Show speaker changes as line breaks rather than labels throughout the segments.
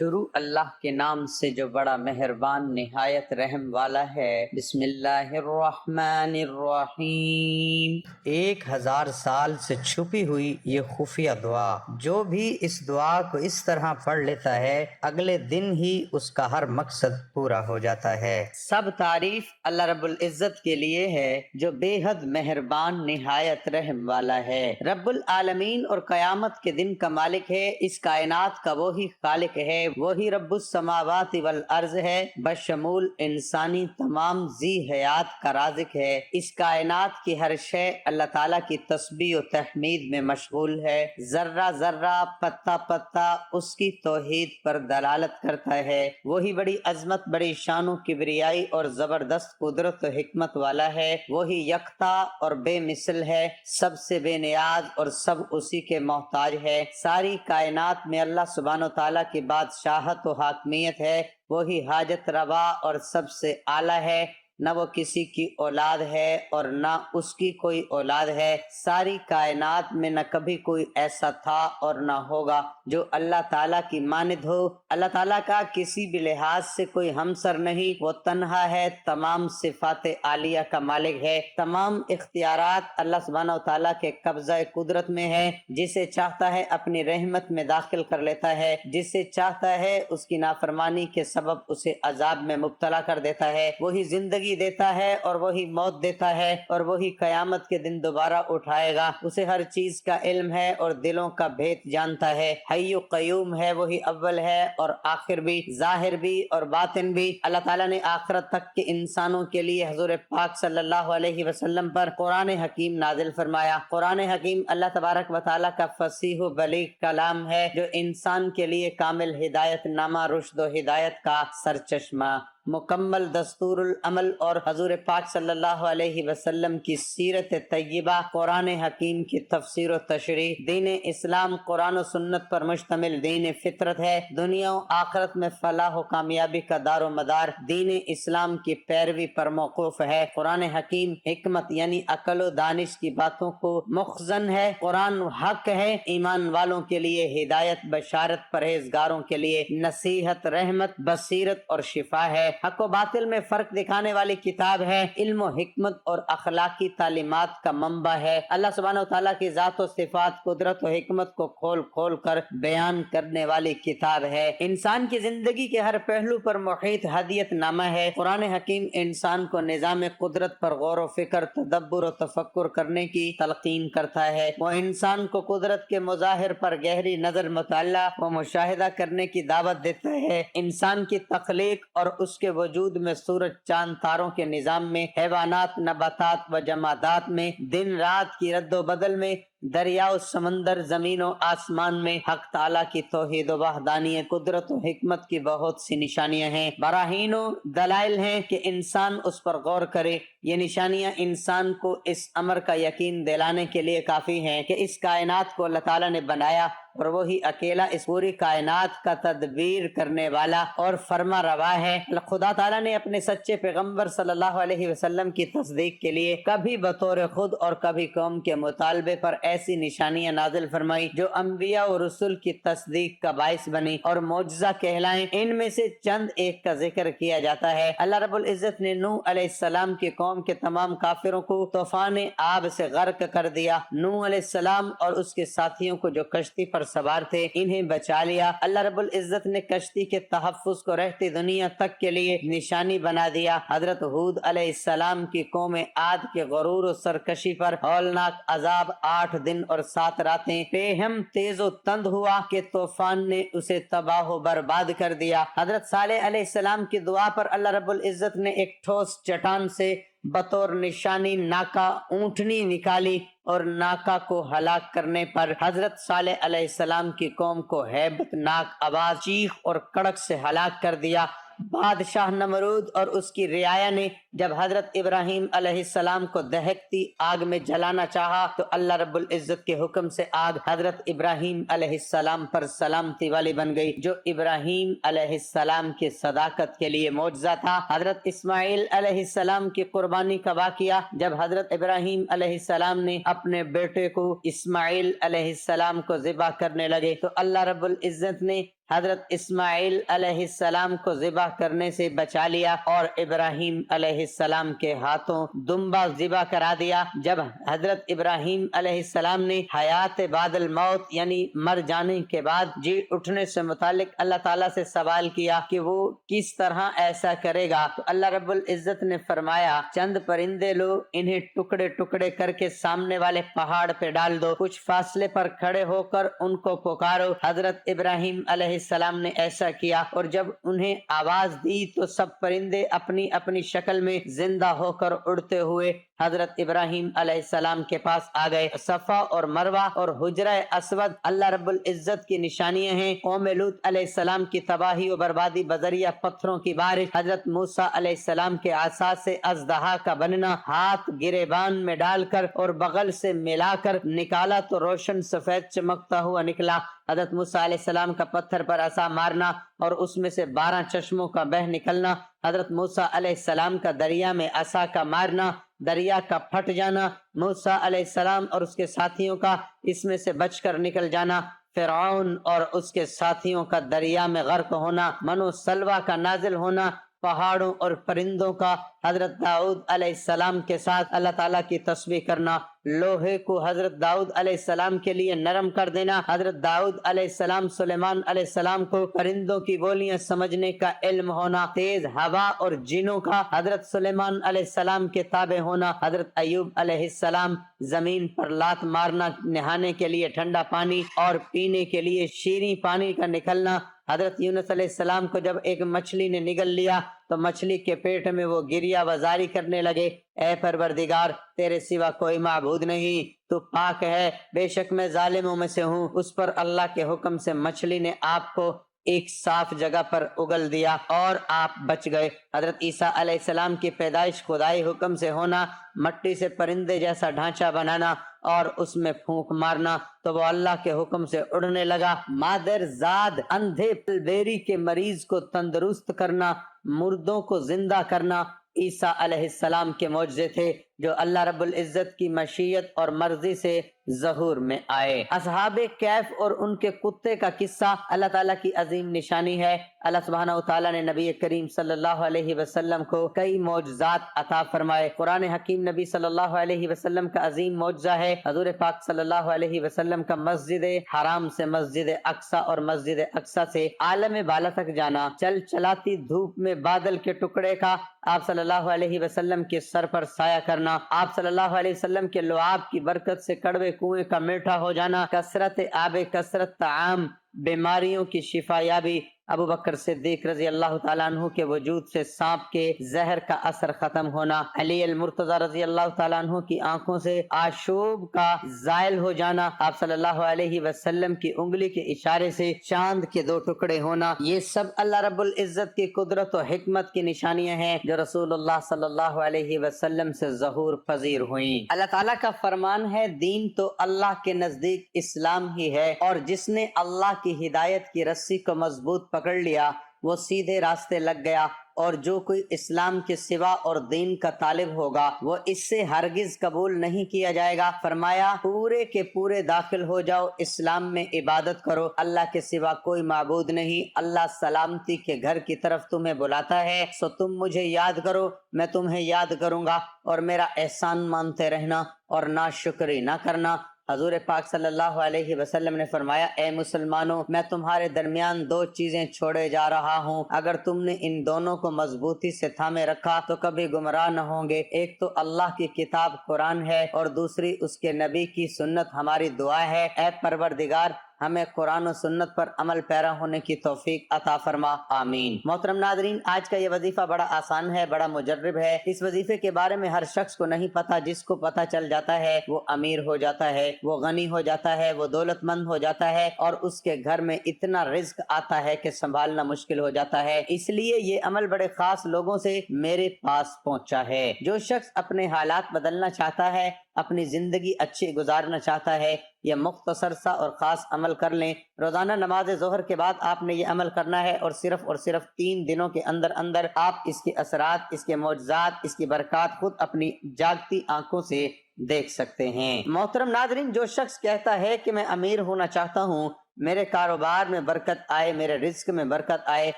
شروع اللہ کے نام سے جو بڑا مہربان نہایت رحم والا ہے۔ بسم اللہ الرحمن الرحیم۔ 1000 سال سے چھپی ہوئی یہ خفیہ دعا، جو بھی اس دعا کو اس طرح پڑھ لیتا ہے اگلے دن ہی اس کا ہر مقصد پورا ہو جاتا ہے۔ سب تعریف اللہ رب العزت کے لیے ہے جو بے حد مہربان نہایت رحم والا ہے۔ رب العالمین اور قیامت کے دن کا مالک ہے، اس کائنات کا وہی خالق ہے، وہی رب السماوات والارض ہے، بشمول انسانی تمام ذی حیات کا رازق ہے۔ اس کائنات کی ہر شے اللہ تعالیٰ کی تسبیح و تحمید میں مشغول ہے، ذرہ ذرہ پتا پتا اس کی توحید پر دلالت کرتا ہے۔ وہی بڑی عظمت، بڑی شان و کبریائی اور زبردست قدرت و حکمت والا ہے، وہی یکتا اور بے مثل ہے، سب سے بے نیاز اور سب اسی کے محتاج ہے۔ ساری کائنات میں اللہ سبحانہ و تعالیٰ کی بادشاہت و حاکمیت ہے، وہی حاجت روا اور سب سے اعلیٰ ہے، نہ وہ کسی کی اولاد ہے اور نہ اس کی کوئی اولاد ہے۔ ساری کائنات میں نہ کبھی کوئی ایسا تھا اور نہ ہوگا جو اللہ تعالیٰ کی مانند ہو۔ اللہ تعالیٰ کا کسی بھی لحاظ سے کوئی ہمسر نہیں، وہ تنہا ہے، تمام صفات عالیہ کا مالک ہے، تمام اختیارات اللہ سبحانہ و تعالیٰ کے قبضہ قدرت میں ہے، جسے چاہتا ہے اپنی رحمت میں داخل کر لیتا ہے، جسے چاہتا ہے اس کی نافرمانی کے سبب اسے عذاب میں مبتلا کر دیتا ہے۔ وہی زندگی دیتا ہے اور وہی موت دیتا ہے اور وہی قیامت کے دن دوبارہ اٹھائے گا۔ اسے ہر چیز کا علم ہے اور دلوں کا بھید جانتا ہے، حی و قیوم ہے، وہی اول ہے اور آخر بھی، ظاہر بھی اور باطن بھی۔ اللہ تعالیٰ نے آخرت تک کے انسانوں کے لیے حضور پاک صلی اللہ علیہ وسلم پر قرآن حکیم نازل فرمایا۔ قرآن حکیم اللہ تبارک و تعالیٰ کا فصیح و بلیغ کلام ہے، جو انسان کے لیے کامل ہدایت نامہ، رشد و ہدایت کا سرچشمہ، مکمل دستور العمل اور حضور پاک صلی اللہ علیہ وسلم کی سیرت طیبہ، قرآن حکیم کی تفسیر و تشریح۔ دین اسلام قرآن و سنت پر مشتمل دین فطرت ہے، دنیا و آخرت میں فلاح و کامیابی کا دار و مدار دین اسلام کی پیروی پر موقوف ہے۔ قرآن حکیم حکمت یعنی عقل و دانش کی باتوں کو مخزن ہے، قرآن حق ہے، ایمان والوں کے لیے ہدایت، بشارت، پرہیزگاروں کے لیے نصیحت، رحمت، بصیرت اور شفا ہے، حق و باطل میں فرق دکھانے والی کتاب ہے، علم و حکمت اور اخلاقی تعلیمات کا منبع ہے، اللہ سبحانہ و تعالیٰ کی ذات و صفات، قدرت و حکمت کو کھول کھول کر بیان کرنے والی کتاب ہے، انسان کی زندگی کے ہر پہلو پر محیط ہدیت نامہ ہے۔ قرآن حکیم انسان کو نظام قدرت پر غور و فکر، تدبر و تفکر کرنے کی تلقین کرتا ہے، وہ انسان کو قدرت کے مظاہر پر گہری نظر، مطالعہ و مشاہدہ کرنے کی دعوت دیتا ہے، انسان کی تخلیق اور اس کے وجود میں سورج، چاند، تاروں کے نظام میں، حیوانات، نباتات و جمادات میں، دن رات کی رد و بدل میں، دریا و سمندر، زمین و آسمان میں حق تعالیٰ کی توحید و وحدانیت، قدرت و حکمت کی بہت سی نشانیاں ہیں، براہین و دلائل ہیں کہ انسان اس پر غور کرے۔ یہ نشانیاں انسان کو اس امر کا یقین دلانے کے لیے کافی ہیں کہ اس کائنات کو اللہ تعالیٰ نے بنایا اور وہی اکیلا اس پوری کائنات کا تدبیر کرنے والا اور فرما روا ہے۔ خدا تعالیٰ نے اپنے سچے پیغمبر صلی اللہ علیہ وسلم کی تصدیق کے لیے کبھی بطور خود اور کبھی قوم کے مطالبے پر ایسی نشانیاں نازل فرمائی جو انبیاء و رسول کی تصدیق کا باعث بنی اور معجزہ کہلائیں۔ ان میں سے چند ایک کا ذکر کیا جاتا ہے۔ اللہ رب العزت نے نوح علیہ السلام کی قوم کے تمام کافروں کو طوفان آب سے غرق کر دیا۔ نوح علیہ السلام اور اس کے ساتھیوں کو جو کشتی پر سوار تھے انہیں بچا لیا۔ اللہ رب العزت نے کشتی کے تحفظ کو رہتی دنیا تک کے لیے نشانی بنا دیا۔ حضرت ہود علیہ السلام کی قوم عاد کے غرور و سرکشی پر ہولناک عذاب 8 دن اور 7 راتیں بےہم تیز و تند ہوا کہ طوفان نے اسے تباہ و برباد کر دیا۔ حضرت صالح علیہ السلام کی دعا پر اللہ رب العزت نے ایک ٹھوس چٹان سے بطور نشانی ناکا اونٹنی نکالی اور ناکا کو ہلاک کرنے پر حضرت صالح علیہ السلام کی قوم کو ہیبت ناک آواز، چیخ اور کڑک سے ہلاک کر دیا۔ بادشاہ نمرود اور اس کی رعایا نے جب حضرت ابراہیم علیہ السلام کو دہکتی آگ میں جلانا چاہا تو اللہ رب العزت کے حکم سے آگ حضرت ابراہیم علیہ السلام پر سلامتی والی بن گئی، جو ابراہیم علیہ السلام کی صداقت کے لیے معجزہ تھا۔ حضرت اسماعیل علیہ السلام کی قربانی کا واقعہ، جب حضرت ابراہیم علیہ السلام نے اپنے بیٹے کو اسماعیل علیہ السلام کو ذبح کرنے لگے تو اللہ رب العزت نے حضرت اسماعیل علیہ السلام کو ذبح کرنے سے بچا لیا اور ابراہیم علیہ السلام کے ہاتھوں دمبا ذبح کرا دیا۔ جب حضرت ابراہیم علیہ السلام نے حیات بعد الموت یعنی مر جانے کے بعد جی اٹھنے سے متعلق اللہ تعالیٰ سے سوال کیا کہ وہ کس طرح ایسا کرے گا تو اللہ رب العزت نے فرمایا چند پرندے لو، انہیں ٹکڑے ٹکڑے کر کے سامنے والے پہاڑ پہ ڈال دو، کچھ فاصلے پر کھڑے ہو کر ان کو پکارو۔ حضرت ابراہیم علیہ السلام نے ایسا کیا اور جب انہیں آواز دی تو سب پرندے اپنی اپنی شکل میں زندہ ہو کر اڑتے ہوئے حضرت ابراہیم علیہ السلام کے پاس آ گئے۔ صفا اور مروہ اور حجرہ اسود اللہ رب العزت کی نشانیاں ہیں۔ قوم لوط علیہ السلام کی تباہی و بربادی بذریعہ پتھروں کی بارش، حضرت موسیٰ علیہ السلام کے عصا سے اژدہا کا بننا، ہاتھ گریبان میں ڈال کر اور بغل سے ملا کر نکالا تو روشن سفید چمکتا ہوا نکلا، حضرت موسیٰ علیہ السلام کا پتھر پر عصا مارنا اور اس میں سے 12 چشموں کا بہ نکلنا، حضرت موسیٰ علیہ السلام کا دریا میں عصا کا مارنا، دریا کا پھٹ جانا، موسیٰ علیہ السلام اور اس کے ساتھیوں کا اس میں سے بچ کر نکل جانا، فرعون اور اس کے ساتھیوں کا دریا میں غرق ہونا، من و سلوہ کا نازل ہونا، پہاڑوں اور پرندوں کا حضرت داؤد علیہ السلام کے ساتھ اللہ تعالیٰ کی تسبیح کرنا، لوہے کو حضرت داؤد علیہ السلام کے لیے نرم کر دینا، حضرت داؤد علیہ السلام سلیمان علیہ السلام کو پرندوں کی بولیاں سمجھنے کا علم ہونا، تیز ہوا اور جنوں کا حضرت سلیمان علیہ السلام کے تابع ہونا، حضرت ایوب علیہ السلام زمین پر لات مارنا، نہانے کے لیے ٹھنڈا پانی اور پینے کے لیے شیریں پانی کا نکلنا، حضرت یونس علیہ السلام کو جب ایک مچھلی نے نگل لیا تو مچھلی کے پیٹ میں وہ گریا وزاری کرنے لگے، اے پروردگار تیرے سوا کوئی معبود نہیں، تو پاک ہے، بے شک میں ظالموں میں سے ہوں۔ اس پر اللہ کے حکم سے مچھلی نے آپ کو ایک صاف جگہ پر اگل دیا اور آپ بچ گئے۔ حضرت عیسیٰ علیہ السلام کی پیدائش خدائی حکم سے ہونا، مٹی سے پرندے جیسا ڈھانچہ بنانا اور اس میں پھونک مارنا تو وہ اللہ کے حکم سے اڑنے لگا، مادر زاد اندھے پلبیری کے مریض کو تندرست کرنا، مردوں کو زندہ کرنا عیسیٰ علیہ السلام کے معجزے تھے جو اللہ رب العزت کی مشیت اور مرضی سے ظہور میں آئے۔ اصحاب کہف اور ان کے کتے کا قصہ اللہ تعالیٰ کی عظیم نشانی ہے۔ اللہ سبحانہ وتعالیٰ نے نبی کریم صلی اللہ علیہ وسلم کو کئی معجزات عطا فرمائے۔ قرآن حکیم نبی صلی اللہ علیہ وسلم کا عظیم معجزہ ہے۔ حضور پاک صلی اللہ علیہ وسلم کا مسجد حرام سے مسجد اقصی اور مسجد اقصی سے عالم بالا تک جانا، چل چلاتی دھوپ میں بادل کے ٹکڑے کا آپ صلی اللہ علیہ وسلم کے سر پر سایہ کرنا، آپ صلی اللہ علیہ وسلم کے لعاب کی برکت سے کڑوے کنویں کا میٹھا ہو جانا، کثرت آب، کثرت طعام، بیماریوں کی شفا یابی، ابو بکر صدیق رضی اللہ تعالیٰ عنہ کے وجود سے سانپ کے زہر کا اثر ختم ہونا، علی المرتضی رضی اللہ تعالیٰ عنہ کی آنکھوں سے آشوب کا زائل ہو جانا، آپ صلی اللہ علیہ وسلم کی انگلی کے اشارے سے چاند کے 2 ٹکڑے ہونا، یہ سب اللہ رب العزت کی قدرت و حکمت کی نشانیاں ہیں جو رسول اللہ صلی اللہ علیہ وسلم سے ظہور پذیر ہوئیں۔ اللہ تعالیٰ کا فرمان ہے، دین تو اللہ کے نزدیک اسلام ہی ہے، اور جس نے اللہ کی ہدایت کی رسی کو مضبوط پکڑ لیا وہ سیدھے راستے لگ گیا، اور جو کوئی اسلام کے سوا اور دین کا طالب ہوگا وہ اس سے ہرگز قبول نہیں کیا جائے گا۔ فرمایا پورے کے پورے داخل ہو جاؤ، اسلام میں عبادت کرو، اللہ کے سوا کوئی معبود نہیں، اللہ سلامتی کے گھر کی طرف تمہیں بلاتا ہے، سو تم مجھے یاد کرو، میں تمہیں یاد کروں گا، اور میرا احسان مانتے رہنا اور ناشکری نہ کرنا۔ حضور پاک صلی اللہ علیہ وسلم نے فرمایا، اے مسلمانوں، میں تمہارے درمیان 2 چیزیں چھوڑے جا رہا ہوں، اگر تم نے ان دونوں کو مضبوطی سے تھامے رکھا تو کبھی گمراہ نہ ہوں گے۔ ایک تو اللہ کی کتاب قرآن ہے اور دوسری اس کے نبی کی سنت ہماری دعا ہے۔ اے پروردگار، ہمیں قرآن و سنت پر عمل پیرا ہونے کی توفیق عطا فرما، آمین۔ محترم ناظرین، آج کا یہ وظیفہ بڑا آسان ہے، بڑا مجرب ہے۔ اس وظیفے کے بارے میں ہر شخص کو نہیں پتا، جس کو پتا چل جاتا ہے وہ امیر ہو جاتا ہے، وہ غنی ہو جاتا ہے، وہ دولت مند ہو جاتا ہے، اور اس کے گھر میں اتنا رزق آتا ہے کہ سنبھالنا مشکل ہو جاتا ہے۔ اس لیے یہ عمل بڑے خاص لوگوں سے میرے پاس پہنچا ہے۔ جو شخص اپنے حالات بدلنا چاہتا ہے، اپنی زندگی اچھی گزارنا چاہتا ہے، یہ مختصر سا اور خاص عمل کر لیں۔ روزانہ نماز ظہر کے بعد آپ نے یہ عمل کرنا ہے، اور صرف 3 دنوں کے اندر اندر آپ اس کے اثرات، اس کے معجزات، اس کی برکات خود اپنی جاگتی آنکھوں سے دیکھ سکتے ہیں۔ محترم ناظرین، جو شخص کہتا ہے کہ میں امیر ہونا چاہتا ہوں، میرے کاروبار میں برکت آئے، میرے رزق میں برکت آئے،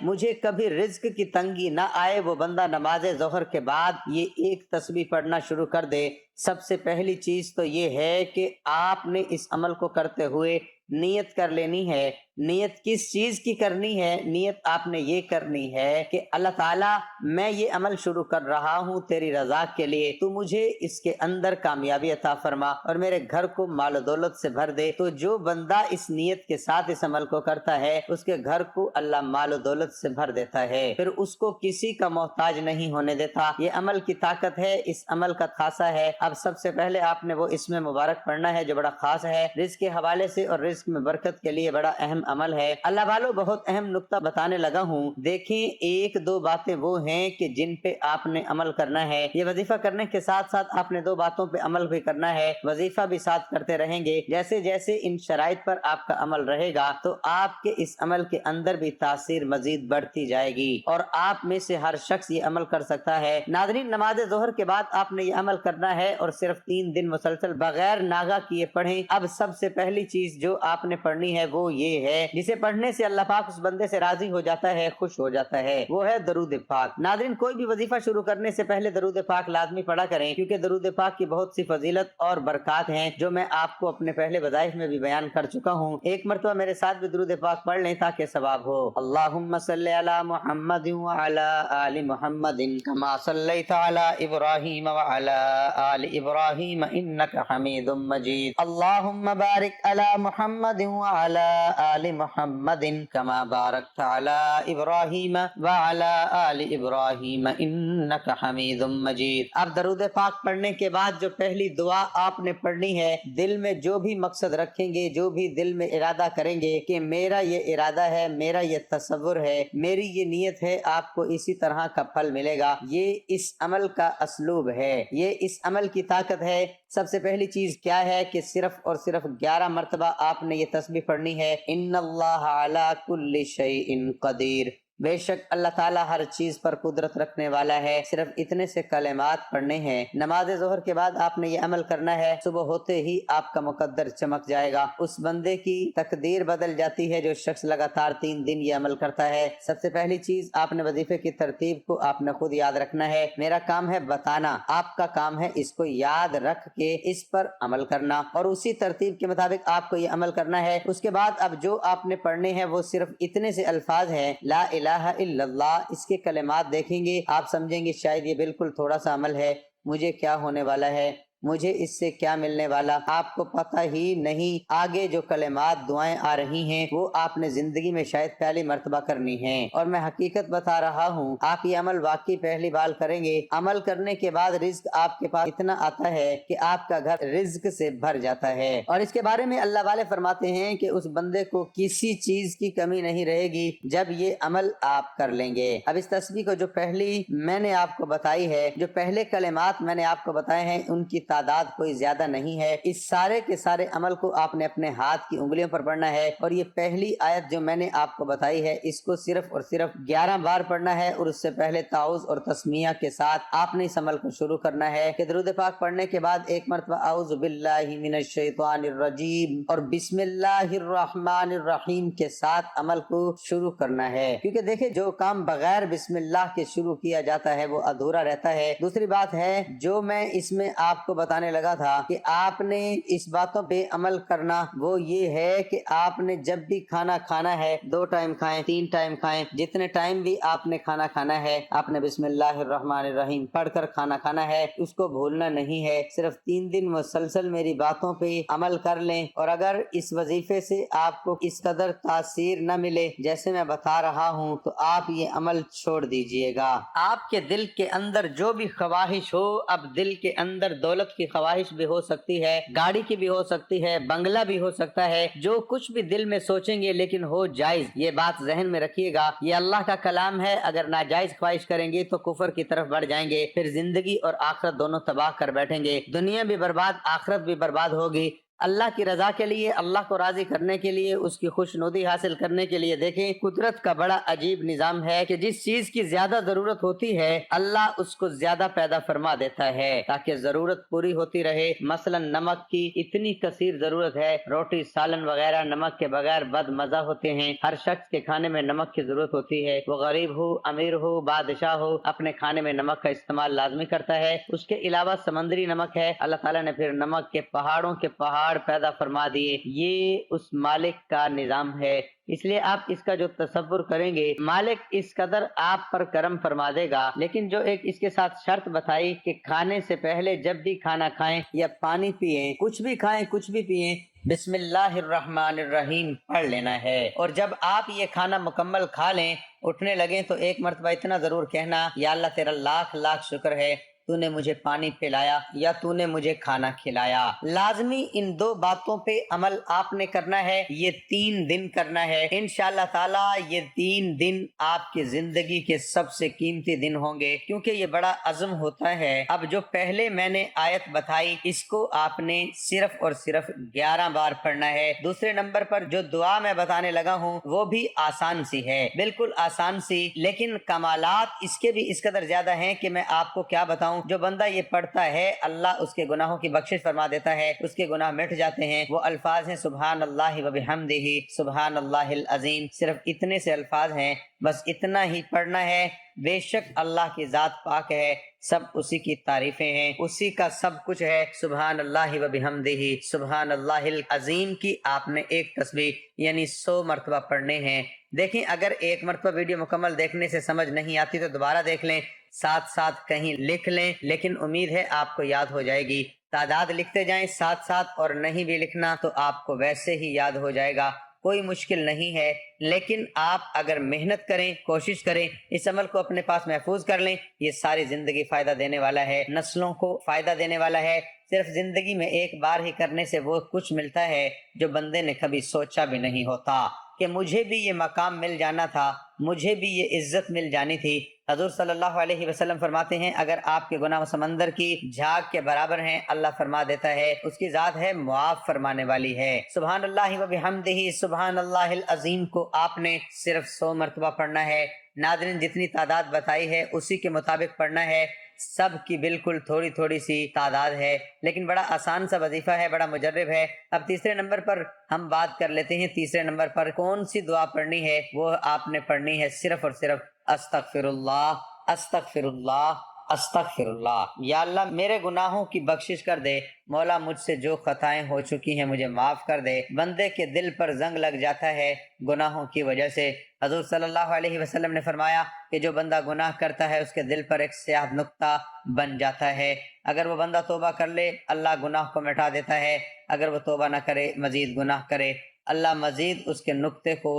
مجھے کبھی رزق کی تنگی نہ آئے، وہ بندہ نماز ظہر کے بعد یہ ایک تسبیح پڑھنا شروع کر دے۔ سب سے پہلی چیز تو یہ ہے کہ آپ نے اس عمل کو کرتے ہوئے نیت کر لینی ہے۔ نیت کس چیز کی کرنی ہے؟ نیت آپ نے یہ کرنی ہے کہ اللہ تعالیٰ، میں یہ عمل شروع کر رہا ہوں تیری رضا کے لیے، تو مجھے اس کے اندر کامیابی عطا فرما اور میرے گھر کو مال و دولت سے بھر دے۔ تو جو بندہ اس نیت کے ساتھ اس عمل کو کرتا ہے، اس کے گھر کو اللہ مال و دولت سے بھر دیتا ہے، پھر اس کو کسی کا محتاج نہیں ہونے دیتا۔ یہ عمل کی طاقت ہے، اس عمل کا خاصہ ہے۔ اب سب سے پہلے آپ نے وہ اسم مبارک پڑھنا ہے جو بڑا خاص ہے، رزق کے حوالے سے اور رزق میں برکت کے لیے بڑا اہم عمل ہے۔ اللہ والو، بہت اہم نقطہ بتانے لگا ہوں۔ دیکھیں، 1-2 باتیں وہ ہیں کہ جن پہ آپ نے عمل کرنا ہے۔ یہ وظیفہ کرنے کے ساتھ ساتھ آپ نے 2 باتوں پہ عمل بھی کرنا ہے۔ وظیفہ بھی ساتھ کرتے رہیں گے، جیسے جیسے ان شرائط پر آپ کا عمل رہے گا تو آپ کے اس عمل کے اندر بھی تاثیر مزید بڑھتی جائے گی، اور آپ میں سے ہر شخص یہ عمل کر سکتا ہے۔ ناظرین، نماز ظہر کے بعد آپ نے یہ عمل کرنا ہے، اور صرف 3 دن مسلسل بغیر ناغہ کیے پڑھیں۔ اب سب سے پہلی چیز جو آپ نے پڑھنی ہے وہ یہ ہے، جسے پڑھنے سے اللہ پاک اس بندے سے راضی ہو جاتا ہے، خوش ہو جاتا ہے، وہ ہے درود پاک۔ ناظرین، کوئی بھی وظیفہ شروع کرنے سے پہلے درود پاک لازمی پڑھا کریں، کیونکہ درود پاک کی بہت سی فضیلت اور برکات ہیں جو میں آپ کو اپنے پہلے وظائف میں بھی بیان کر چکا ہوں۔ ایک مرتبہ میرے ساتھ بھی درود پاک پڑھ لیں تاکہ ثواب ہو۔ اللہم صلی علی محمد وعلی آل محمد کما صلیت علی ابراہیم وعلی آل ابراہیم انک حمید مجید۔ اللہم بارک علی محمد وعلی آل محمد کما بارکت علی ابراہیم وعلی آل ابراہیم انک حمید مجید۔ اب درود پاک پڑھنے کے بعد جو پہلی دعا آپ نے پڑھنی ہے، دل میں جو بھی مقصد رکھیں گے، جو بھی دل میں ارادہ کریں گے کہ میرا یہ ارادہ ہے، میرا یہ تصور ہے، میری یہ نیت ہے، آپ کو اسی طرح کا پھل ملے گا۔ یہ اس عمل کا اسلوب ہے، یہ اس عمل کی طاقت ہے۔ سب سے پہلی چیز کیا ہے کہ صرف اور صرف 11 مرتبہ آپ نے یہ تسبیح پڑھنی ہے، ان اللہ علی کل شیء قدیر، بے شک اللہ تعالیٰ ہر چیز پر قدرت رکھنے والا ہے۔ صرف اتنے سے کلمات پڑھنے ہیں۔ نماز ظہر کے بعد آپ نے یہ عمل کرنا ہے، صبح ہوتے ہی آپ کا مقدر چمک جائے گا، اس بندے کی تقدیر بدل جاتی ہے جو شخص لگاتار 3 دن یہ عمل کرتا ہے۔ سب سے پہلی چیز، آپ نے وظیفے کی ترتیب کو آپ نے خود یاد رکھنا ہے۔ میرا کام ہے بتانا، آپ کا کام ہے اس کو یاد رکھ کے اس پر عمل کرنا، اور اسی ترتیب کے مطابق آپ کو یہ عمل کرنا ہے۔ اس کے بعد اب جو آپ نے پڑھنے ہیں وہ صرف اتنے سے الفاظ ہیں، لا الہ الا اللہ۔ اس کے کلمات دیکھیں گے، آپ سمجھیں گے شاید یہ بالکل تھوڑا سا عمل ہے، مجھے کیا ہونے والا ہے، مجھے اس سے کیا ملنے والا، آپ کو پتہ ہی نہیں۔ آگے جو کلمات دعائیں آ رہی ہیں وہ آپ نے زندگی میں شاید پہلی مرتبہ کرنی ہیں، اور میں حقیقت بتا رہا ہوں، آپ یہ عمل واقعی پہلی بار کریں گے۔ عمل کرنے کے بعد رزق آپ کے پاس اتنا آتا ہے کہ آپ کا گھر رزق سے بھر جاتا ہے، اور اس کے بارے میں اللہ والے فرماتے ہیں کہ اس بندے کو کسی چیز کی کمی نہیں رہے گی جب یہ عمل آپ کر لیں گے۔ اب اس تسبیح کو جو پہلی میں نے آپ کو بتائی ہے، جو پہلے کلمات میں نے آپ کو بتائے ہیں، ان کی تعداد کوئی زیادہ نہیں ہے۔ اس سارے کے سارے عمل کو آپ نے اپنے ہاتھ کی انگلیوں پر پڑھنا ہے، اور یہ پہلی آیت جو میں نے آپ کو بتائی ہے اس کو صرف اور صرف 11 بار پڑھنا ہے، اور اس سے پہلے تعوذ اور تسمیہ کے ساتھ آپ نے اس عمل کو شروع کرنا ہے کہ درود پاک پڑھنے کے بعد ایک مرتبہ اعوذ باللہ من الشیطان الرجیم اور بسم اللہ الرحمن الرحیم کے ساتھ عمل کو شروع کرنا ہے، کیونکہ دیکھیں جو کام بغیر بسم اللہ کے شروع کیا جاتا ہے وہ ادھورا رہتا ہے۔ دوسری بات ہے جو میں اس میں آپ کو بتانے لگا تھا کہ آپ نے اس باتوں پہ عمل کرنا، وہ یہ ہے کہ آپ نے جب بھی کھانا کھانا ہے 2 ٹائم کھائیں، 3 ٹائم کھائیں، جتنے ٹائم بھی آپ نے کھانا کھانا ہے آپ نے بسم اللہ الرحمن الرحیم پڑھ کر کھانا کھانا ہے، اس کو بھولنا نہیں ہے۔ صرف 3 دن مسلسل میری باتوں پہ عمل کر لیں، اور اگر اس وظیفے سے آپ کو اس قدر تاثیر نہ ملے جیسے میں بتا رہا ہوں تو آپ یہ عمل چھوڑ دیجئے گا۔ آپ کے دل کے اندر جو بھی خواہش ہو، اب دل کے اندر دولت کی خواہش بھی ہو سکتی ہے، گاڑی کی بھی ہو سکتی ہے، بنگلہ بھی ہو سکتا ہے، جو کچھ بھی دل میں سوچیں گے لیکن ہو جائز، یہ بات ذہن میں رکھیے گا، یہ اللہ کا کلام ہے۔ اگر ناجائز خواہش کریں گے تو کفر کی طرف بڑھ جائیں گے، پھر زندگی اور آخرت دونوں تباہ کر بیٹھیں گے، دنیا بھی برباد، آخرت بھی برباد ہوگی۔ اللہ کی رضا کے لیے، اللہ کو راضی کرنے کے لیے، اس کی خوشنودی حاصل کرنے کے لیے دیکھیں قدرت کا بڑا عجیب نظام ہے کہ جس چیز کی زیادہ ضرورت ہوتی ہے اللہ اس کو زیادہ پیدا فرما دیتا ہے تاکہ ضرورت پوری ہوتی رہے۔ مثلا نمک کی اتنی کثیر ضرورت ہے، روٹی سالن وغیرہ نمک کے بغیر بد مزہ ہوتے ہیں، ہر شخص کے کھانے میں نمک کی ضرورت ہوتی ہے، وہ غریب ہو، امیر ہو، بادشاہ ہو، اپنے کھانے میں نمک کا استعمال لازمی کرتا ہے۔ اس کے علاوہ سمندری نمک ہے، اللہ تعالیٰ نے پھر نمک کے پہاڑوں کے پہاڑ پیدا فرما دیے، یہ اس مالک کا نظام ہے۔ اس لیے آپ اس کا جو تصور کریں گے مالک اس قدر آپ پر کرم فرما دے گا، لیکن جو ایک اس کے ساتھ شرط بتائی کہ کھانے سے پہلے جب بھی کھانا کھائیں یا پانی پئیں، کچھ بھی کھائیں کچھ بھی پئیں، بسم اللہ الرحمن الرحیم پڑھ لینا ہے، اور جب آپ یہ کھانا مکمل کھا لیں اٹھنے لگیں تو ایک مرتبہ اتنا ضرور کہنا، یا اللہ تیرا لاکھ لاکھ شکر ہے تو نے مجھے پانی پلایا یا تو نے مجھے کھانا کھلایا۔ لازمی ان 2 باتوں پہ عمل آپ نے کرنا ہے، یہ 3 دن کرنا ہے انشاءاللہ تعالی۔ یہ 3 دن آپ کی زندگی کے سب سے قیمتی دن ہوں گے، کیونکہ یہ بڑا عزم ہوتا ہے۔ اب جو پہلے میں نے آیت بتائی اس کو آپ نے صرف اور صرف 11 بار پڑھنا ہے۔ دوسرے نمبر پر جو دعا میں بتانے لگا ہوں وہ بھی آسان سی ہے، بالکل آسان سی، لیکن کمالات اس کے بھی اس قدر زیادہ ہیں کہ میں آپ کو کیا بتاؤں۔ جو بندہ یہ پڑھتا ہے اللہ اس کے گناہوں کی بخشش فرما دیتا ہے، اس کے گناہ مٹ جاتے ہیں۔ وہ الفاظ ہیں سبحان اللہ و بحمدہ، سبحان اللہ العظیم، صرف اتنے سے الفاظ ہیں، بس اتنا ہی پڑھنا ہے۔ بے شک اللہ کی ذات پاک ہے، سب اسی کی تعریفیں ہیں، اسی کا سب کچھ ہے۔ سبحان اللہ و بحمدہ سبحان اللہ العظیم کی آپ نے ایک تسبیح یعنی 100 مرتبہ پڑھنے ہیں۔ دیکھیں اگر ایک مرتبہ ویڈیو مکمل دیکھنے سے سمجھ نہیں آتی تو دوبارہ دیکھ لیں، ساتھ ساتھ کہیں لکھ لیں، لیکن امید ہے آپ کو یاد ہو جائے گی۔ تعداد لکھتے جائیں ساتھ ساتھ، اور نہیں بھی لکھنا تو آپ کو ویسے ہی یاد ہو جائے گا، کوئی مشکل نہیں ہے۔ لیکن آپ اگر محنت کریں، کوشش کریں، اس عمل کو اپنے پاس محفوظ کر لیں، یہ ساری زندگی فائدہ دینے والا ہے، نسلوں کو فائدہ دینے والا ہے۔ صرف زندگی میں ایک بار ہی کرنے سے وہ کچھ ملتا ہے جو بندے نے کبھی سوچا بھی نہیں ہوتا کہ مجھے بھی یہ مقام مل جانا تھا، مجھے بھی یہ عزت مل جانی تھی۔ حضور صلی اللہ علیہ وسلم فرماتے ہیں اگر آپ کے گناہ سمندر کی جھاگ کے برابر ہیں اللہ فرما دیتا ہے، اس کی ذات ہے معاف فرمانے والی ہے۔ سبحان اللہ و بحمدہ سبحان اللہ العظیم کو آپ نے صرف 100 مرتبہ پڑھنا ہے۔ ناظرین جتنی تعداد بتائی ہے اسی کے مطابق پڑھنا ہے، سب کی بالکل تھوڑی تھوڑی سی تعداد ہے، لیکن بڑا آسان سا وظیفہ ہے، بڑا مجرب ہے۔ اب تیسرے نمبر پر ہم بات کر لیتے ہیں، تیسرے نمبر پر کون سی دعا پڑھنی ہے؟ وہ آپ نے پڑھنی ہے صرف اور صرف استغفر اللہ استغفر اللہ استغفر اللہ۔ یا اللہ میرے گناہوں کی بخشش کر دے، مولا مجھ سے جو خطائیں ہو چکی ہیں مجھے معاف کر دے۔ بندے کے دل پر زنگ لگ جاتا ہے گناہوں کی وجہ سے۔ حضور صلی اللہ علیہ وسلم نے فرمایا کہ جو بندہ گناہ کرتا ہے اس کے دل پر ایک سیاہ نقطہ بن جاتا ہے، اگر وہ بندہ توبہ کر لے اللہ گناہ کو مٹا دیتا ہے، اگر وہ توبہ نہ کرے مزید گناہ کرے اللہ مزید اس کے نقطے کو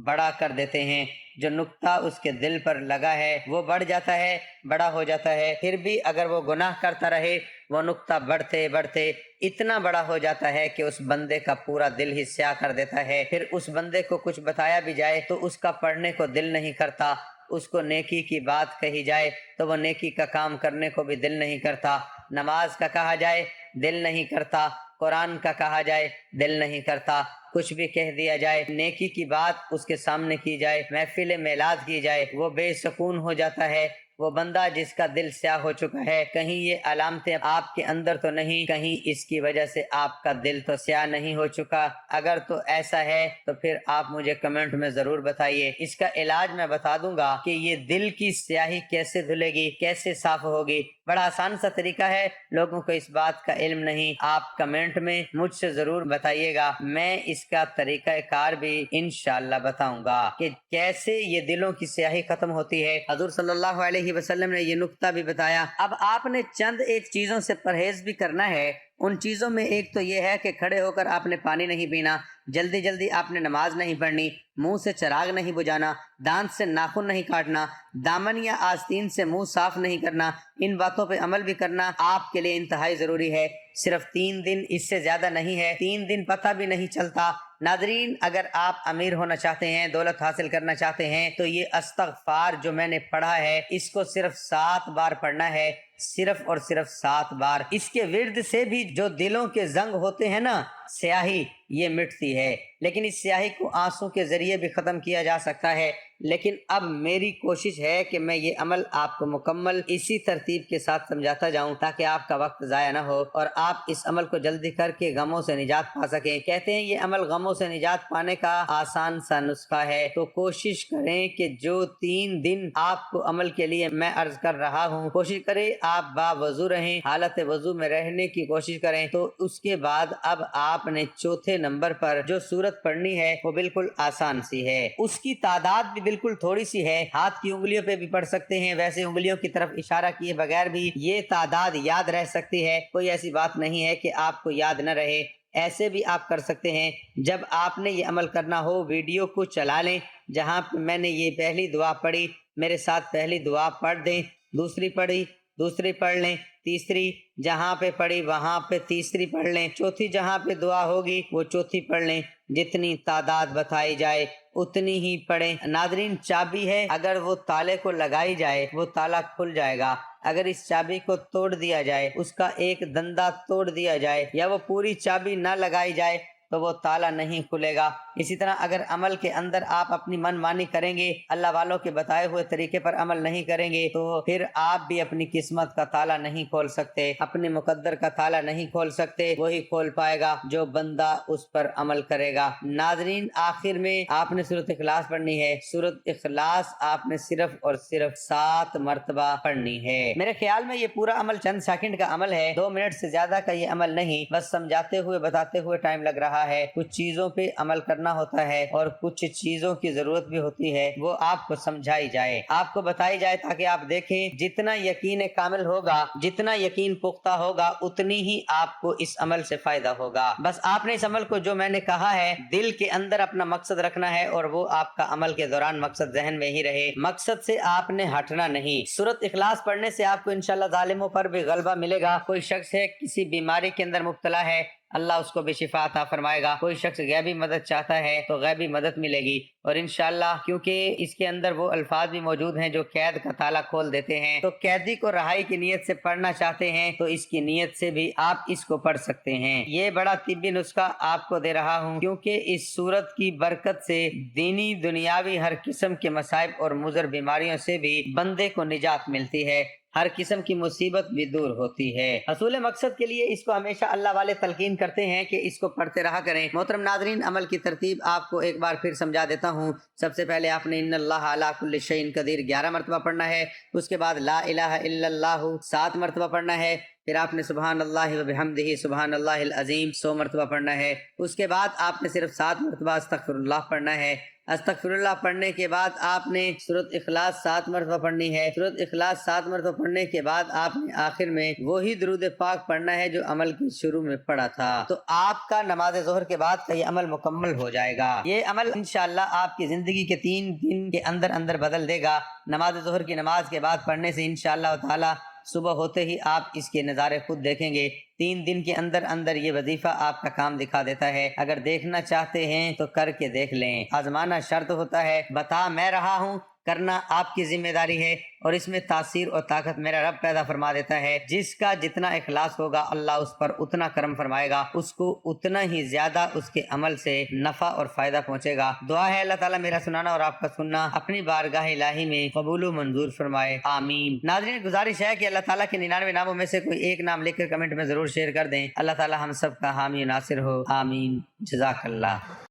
بڑا کر دیتے ہیں۔ جو نقطہ اس کے دل پر لگا ہے وہ بڑھ جاتا ہے، بڑا ہو جاتا ہے، پھر بھی اگر وہ گناہ کرتا رہے وہ نقطہ بڑھتے بڑھتے اتنا بڑا ہو جاتا ہے کہ اس بندے کا پورا دل ہی سیاہ کر دیتا ہے۔ پھر اس بندے کو کچھ بتایا بھی جائے تو اس کا پڑھنے کو دل نہیں کرتا، اس کو نیکی کی بات کہی جائے تو وہ نیکی کا کام کرنے کو بھی دل نہیں کرتا، نماز کا کہا جائے دل نہیں کرتا، قرآن کا کہا جائے دل نہیں کرتا، کچھ بھی کہہ دیا جائے، نیکی کی بات اس کے سامنے کی جائے، محفل میلاد کی جائے وہ بے سکون ہو جاتا ہے، وہ بندہ جس کا دل سیاہ ہو چکا ہے، کہیں یہ علامتیں آپ کے اندر تو نہیں، کہیں اس کی وجہ سے آپ کا دل تو سیاہ نہیں ہو چکا؟ اگر تو ایسا ہے تو پھر آپ مجھے کمنٹ میں ضرور بتائیے۔ اس کا علاج میں بتا دوں گا کہ یہ دل کی سیاہی کیسے دھلے گی، کیسے صاف ہوگی۔ بڑا آسان سا طریقہ ہے، لوگوں کو اس بات کا علم نہیں۔ آپ کمنٹ میں مجھ سے ضرور بتائیے گا، میں اس کا طریقہ کار بھی انشاءاللہ بتاؤں گا کہ کیسے یہ دلوں کی سیاہی ختم ہوتی ہے۔ حضور صلی اللہ علیہ وسلم نے یہ نکتہ بھی بتایا۔ اب آپ نے چند ایک چیزوں سے پرہیز بھی کرنا ہے۔ ان چیزوں میں ایک تو یہ ہے کہ کھڑے ہو کر آپ نے پانی نہیں پینا، جلدی جلدی آپ نے نماز نہیں پڑھنی، منہ سے چراغ نہیں بجھانا، دانت سے ناخن نہیں کاٹنا، دامن یا آستین سے منہ صاف نہیں کرنا۔ ان باتوں پہ عمل بھی کرنا آپ کے لیے انتہائی ضروری ہے۔ صرف 3 دن، اس سے زیادہ نہیں ہے۔ 3 دن پتہ بھی نہیں چلتا۔ ناظرین، اگر آپ امیر ہونا چاہتے ہیں، دولت حاصل کرنا چاہتے ہیں، تو یہ استغفار جو میں نے پڑھا ہے، اس کو صرف 7 بار پڑھنا ہے، صرف اور صرف 7 بار۔ اس کے ورد سے بھی جو دلوں کے زنگ ہوتے ہیں نا، سیاہی، یہ مٹتی ہے۔ لیکن اس سیاہی کو آنسوں کے ذریعے بھی ختم کیا جا سکتا ہے۔ لیکن اب میری کوشش ہے کہ میں یہ عمل آپ کو مکمل اسی ترتیب کے ساتھ سمجھاتا جاؤں تاکہ آپ کا وقت ضائع نہ ہو اور آپ اس عمل کو جلدی کر کے غموں سے نجات پا سکیں۔ کہتے ہیں یہ عمل غموں سے نجات پانے کا آسان سا نسخہ ہے، تو کوشش کریں کہ جو 3 دن آپ کو عمل کے لیے میں عرض کر رہا ہوں، کوشش کریں آپ باوضو رہیں، حالت وضو میں رہنے کی کوشش کریں۔ تو اس کے بعد اب آپ نے چوتھے نمبر پر جو سورت پڑھنی ہے وہ بالکل آسان سی ہے۔ اس کی تعداد بھی بالکل تھوڑی سی ہے، ہاتھ کی انگلیوں پہ بھی پڑھ سکتے ہیں، ویسے انگلیوں کی طرف اشارہ کیے بغیر بھی یہ تعداد یاد رہ سکتی ہے۔ کوئی ایسی بات نہیں ہے کہ آپ کو یاد نہ رہے، ایسے بھی آپ کر سکتے ہیں۔ جب آپ نے یہ عمل کرنا ہو، ویڈیو کو چلا لیں، جہاں پہ میں نے یہ پہلی دعا پڑھی میرے ساتھ پہلی دعا پڑھ دیں، دوسری پڑھی دوسری پڑھ لیں، تیسری جہاں پہ پڑھی وہاں پہ تیسری پڑھ لیں، چوتھی جہاں پہ دعا ہوگی وہ چوتھی پڑھ لیں۔ جتنی تعداد بتائی جائے اتنی ہی پڑھیں۔ ناظرین، چابی ہے، اگر وہ تالے کو لگائی جائے وہ تالا کھل جائے گا۔ اگر اس چابی کو توڑ دیا جائے، اس کا ایک دندہ توڑ دیا جائے یا وہ پوری چابی نہ لگائی جائے تو وہ تالا نہیں کھلے گا۔ اسی طرح اگر عمل کے اندر آپ اپنی من مانی کریں گے، اللہ والوں کے بتائے ہوئے طریقے پر عمل نہیں کریں گے، تو پھر آپ بھی اپنی قسمت کا تالا نہیں کھول سکتے، اپنے مقدر کا تالا نہیں کھول سکتے۔ وہی کھول پائے گا جو بندہ اس پر عمل کرے گا۔ ناظرین، آخر میں آپ نے سورۃ اخلاص پڑھنی ہے۔ سورۃ اخلاص آپ نے صرف اور صرف 7 مرتبہ پڑھنی ہے۔ میرے خیال میں یہ پورا عمل چند سیکنڈ کا عمل ہے، 2 منٹ سے زیادہ کا یہ عمل نہیں، بس سمجھاتے ہوئے بتاتے ہوئے ٹائم لگ رہا ہے۔ کچھ چیزوں پہ عمل کرنا ہوتا ہے اور کچھ چیزوں کی ضرورت بھی ہوتی ہے، وہ آپ کو سمجھائی جائے، آپ کو بتائی جائے تاکہ آپ دیکھیں۔ جتنا یقین کامل ہوگا، جتنا یقین پختہ ہوگا، اتنی ہی آپ کو اس عمل سے فائدہ ہوگا۔ بس آپ نے اس عمل کو جو میں نے کہا ہے دل کے اندر اپنا مقصد رکھنا ہے اور وہ آپ کا عمل کے دوران مقصد ذہن میں ہی رہے، مقصد سے آپ نے ہٹنا نہیں۔ سورۃ اخلاص پڑھنے سے آپ کو انشاءاللہ ظالموں پر بھی غلبہ ملے گا۔ کوئی شخص ہے کسی بیماری کے اندر مبتلا ہے، اللہ اس کو بھی شفا عطا فرمائے گا۔ کوئی شخص غیبی مدد چاہتا ہے تو غیبی مدد ملے گی، اور انشاءاللہ کیونکہ اس کے اندر وہ الفاظ بھی موجود ہیں جو قید کا تالا کھول دیتے ہیں، تو قیدی کو رہائی کی نیت سے پڑھنا چاہتے ہیں تو اس کی نیت سے بھی آپ اس کو پڑھ سکتے ہیں۔ یہ بڑا طبی نسخہ آپ کو دے رہا ہوں کیونکہ اس سورت کی برکت سے دینی دنیاوی ہر قسم کے مصائب اور مضر بیماریوں سے بھی بندے کو نجات ملتی ہے، ہر قسم کی مصیبت بھی دور ہوتی ہے۔ حصول مقصد کے لیے اس کو ہمیشہ اللہ والے تلقین کرتے ہیں کہ اس کو پڑھتے رہا کریں۔ محترم ناظرین، عمل کی ترتیب آپ کو ایک بار پھر سمجھا دیتا ہوں۔ سب سے پہلے آپ نے ان اللہ علی کل شیء قدیر 11 مرتبہ پڑھنا ہے، اس کے بعد لا الہ الا اللہ 7 مرتبہ پڑھنا ہے، پھر آپ نے سبحان اللہ و بحمدہ سبحان اللہ العظیم 100 مرتبہ پڑھنا ہے، اس کے بعد آپ نے صرف 7 مرتبہ استغفر اللہ پڑھنا ہے۔ استغفر اللہ پڑھنے کے بعد آپ نے سورۃ اخلاص 7 مرتبہ پڑھنی ہے۔ سورۃ اخلاص 7 مرتبہ پڑھنے کے بعد آپ نے آخر میں وہی درود پاک پڑھنا ہے جو عمل کے شروع میں پڑھا تھا، تو آپ کا نماز ظہر کے بعد کا یہ عمل مکمل ہو جائے گا۔ یہ عمل انشاءاللہ آپ کی زندگی کے 3 دن کے اندر اندر بدل دے گا۔ نماز ظہر کی نماز کے بعد پڑھنے سے انشاءاللہ تعالی صبح ہوتے ہی آپ اس کے نظارے خود دیکھیں گے۔ 3 دن کے اندر اندر یہ وظیفہ آپ کا کام دکھا دیتا ہے۔ اگر دیکھنا چاہتے ہیں تو کر کے دیکھ لیں، آزمانا شرط ہوتا ہے۔ بتا میں رہا ہوں، کرنا آپ کی ذمہ داری ہے، اور اس میں تاثیر اور طاقت میرا رب پیدا فرما دیتا ہے۔ جس کا جتنا اخلاص ہوگا اللہ اس پر اتنا کرم فرمائے گا، اس کو اتنا ہی زیادہ اس کے عمل سے نفع اور فائدہ پہنچے گا۔ دعا ہے اللہ تعالیٰ میرا سنانا اور آپ کا سننا اپنی بارگاہ الہی میں قبول و منظور فرمائے، آمین۔ ناظرین، گزارش ہے کہ اللہ تعالیٰ کے 99 ناموں میں سے کوئی ایک نام لکھ کر کمنٹ میں ضرور شیئر کر دیں۔ اللہ تعالیٰ ہم سب کا حامی و ناصر ہو، آمین۔ جزاک اللہ۔